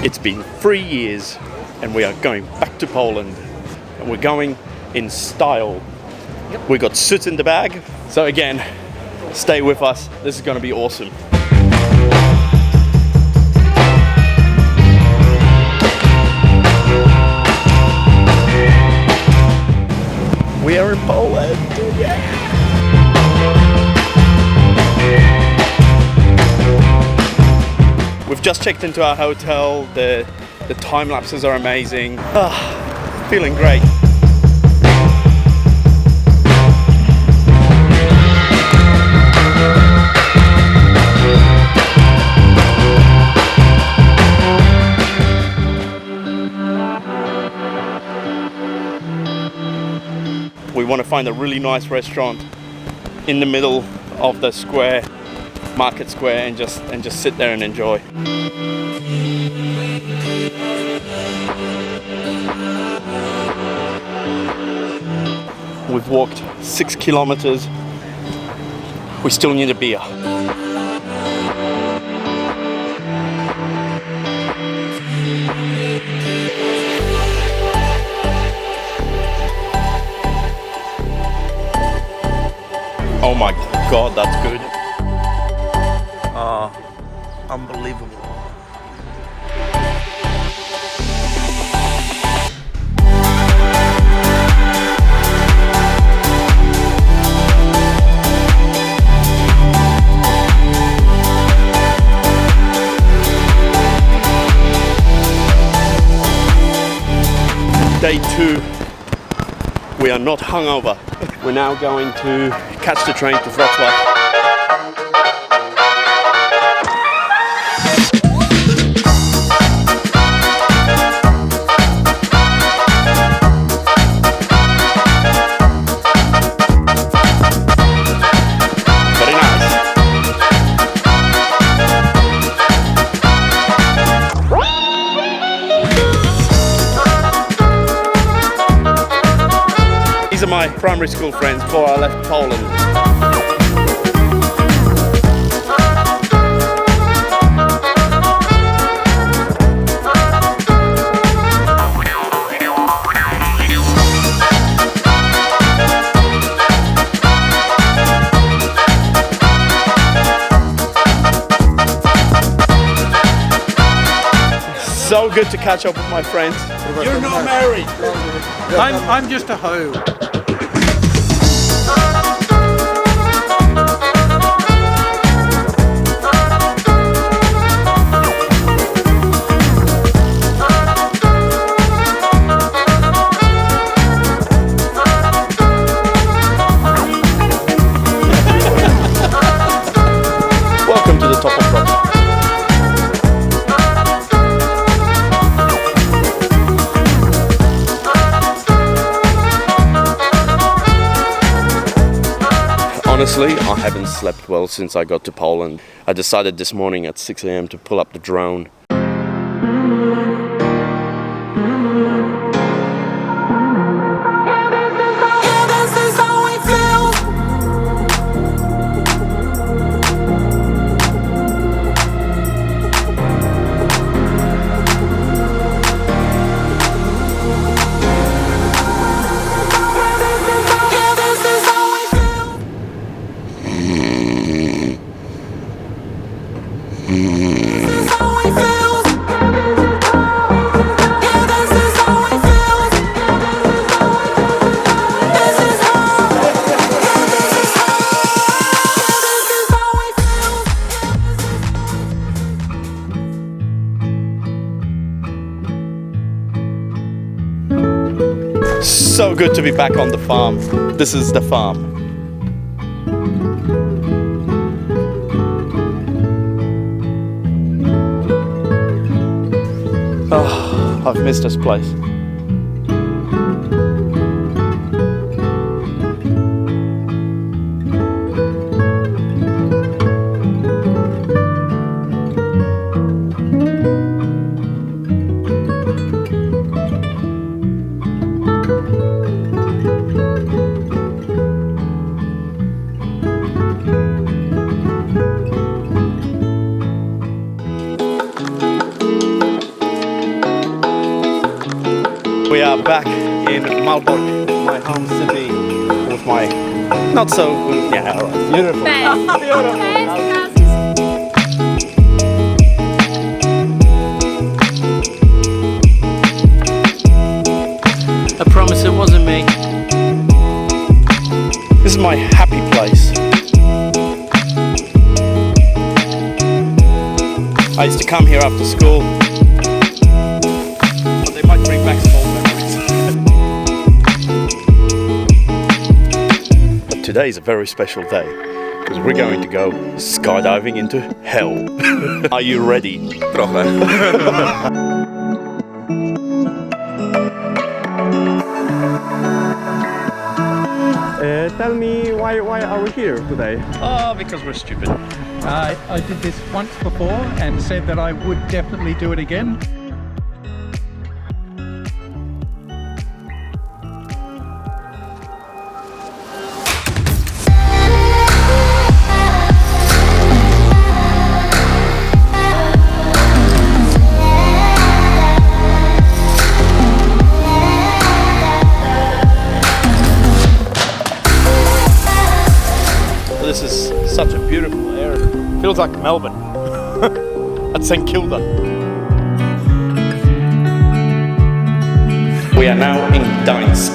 It's been 3 years and we are going back to Poland. And we're going in style. Yep. We got suits in the bag. So again, stay with us. This is going to be awesome. We are in Poland. Yeah. We've just checked into our hotel. The time lapses are amazing. Feeling great. We want to find a really nice restaurant in the middle of the square, market square, and just sit there and enjoy. We've walked 6 kilometers. We still need a beer. Oh my God, that's good. Unbelievable. Day 2, we are not hungover. We're now going to catch the train to Wroclaw. These are my primary school friends before I left Poland. So good to catch up with my friends. You're not married. I'm just a hoe. Welcome to the top of Wroclaw. Honestly, I haven't slept well since I got to Poland. I decided this morning at 6 a.m. to pull up the drone. So good to be back on the farm. This is the farm. Oh, I've missed this place. are back in Malbork, my home city, with my not so yeah, all right. Beautiful. I promise it wasn't me. This is my happy place. I used to come here after school, but they might bring back some old memories. But today is a very special day, because we're going to go skydiving into hell. Are you ready? Trochę. Tell me why are we here today? Oh, because we're stupid. I did this once before and said that I would definitely do it again. This is such a beautiful area. Feels like Melbourne at St Kilda. We are now in Gdansk.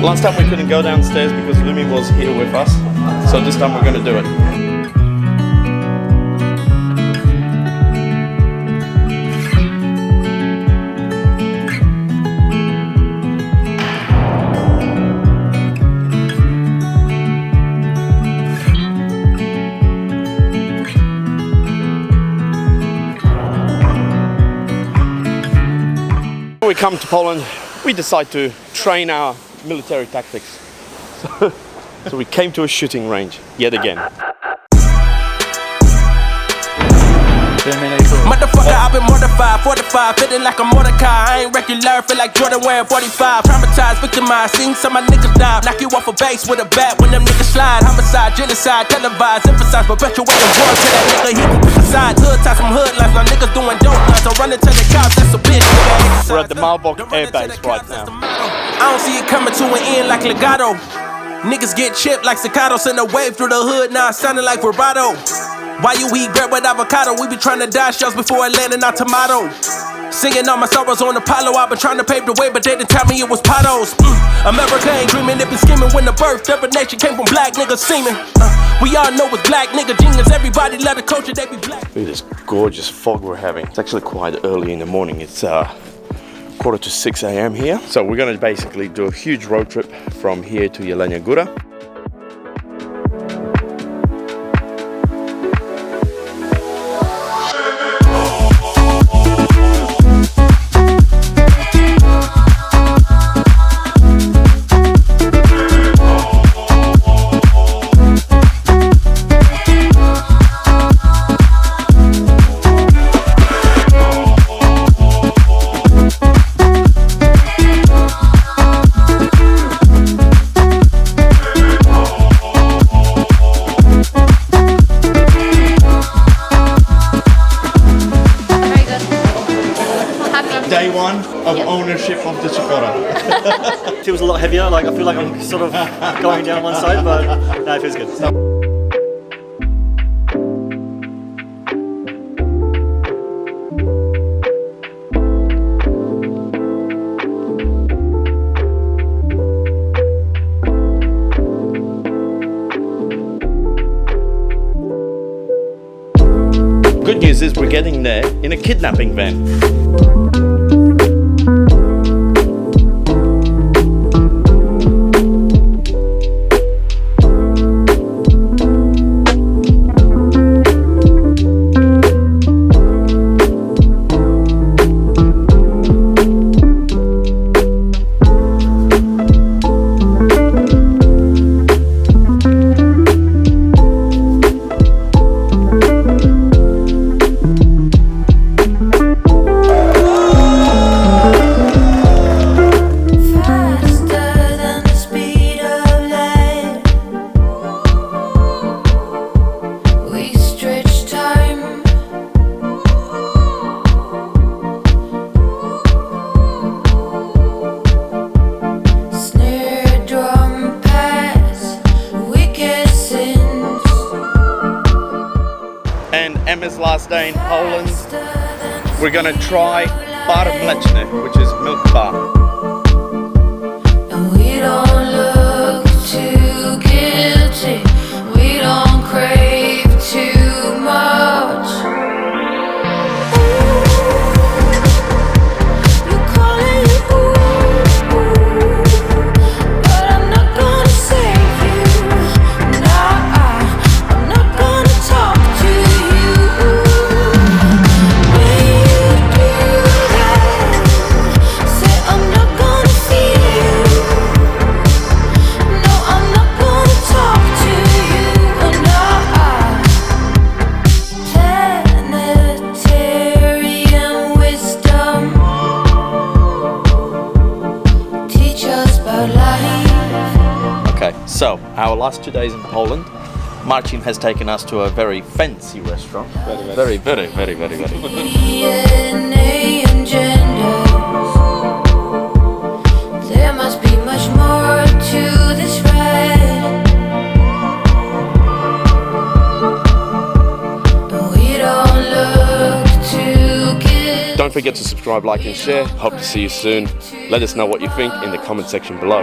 Last time we couldn't go downstairs because Lumi was here with us, so this time we're going to do it. When we come to Poland, we decide to train our military tactics. So we came to a shooting range yet again. Motherfucker, I've been mortified, fortified, feeling like a Mordecai. I ain't regular, feel like Jordan wearing 45. Traumatized, victimized, seen some of my niggas die. Knock you off a base with a bat when them niggas slide. Homicide, genocide, televised, emphasize, perpetuating war to that nigga. He can pick a side, hood ties, some hood lines. Now niggas doing dope lines, so running to the cops, that's a bitch. We're at the Malbork Air Base right now. I don't see it coming to an end like legato. Niggas get chipped like staccato, send a wave through the hood, now it sounding like vibrato. Why you eat bread with avocado? We be trying to dodge shells before it landing our tomato. Singing all my sorrows on Apollo, I've been trying to pave the way, but they didn't tell me it was potholes. America ain't dreaming, it been scheming when the birth of a nation came from black niggas seeming. We all know it's black nigga genius, everybody love the culture, they be black. Look at this gorgeous fog we're having. It's actually quite early in the morning. It's 5:45 a.m. here. So we're gonna basically do a huge road trip from here to Jelenia Gora. Day one of ownership of the Gora. It feels a lot heavier, like I feel like I'm sort of going down one side, but no, it feels good. Good news is we're getting there in a kidnapping van. Tomorrow's last day in Poland. We're gonna try bar mleczny, which is milk bar. And we don't look too guilty. We don't crave too much. You call it but I'm not gonna save you. Nah, I'm not gonna talk to you. When you do that, say I'm not gonna feel you. No, I'm not gonna talk to you. Planetarian wisdom, teach us about life. Okay, so our last 2 days in Poland, Marcin has taken us to a very fancy restaurant. Very. DNA and genders. There must be much more to this ride. But we don't look too good. Don't forget to subscribe, like and share. Hope to see you soon. Let us know what you think in the comment section below.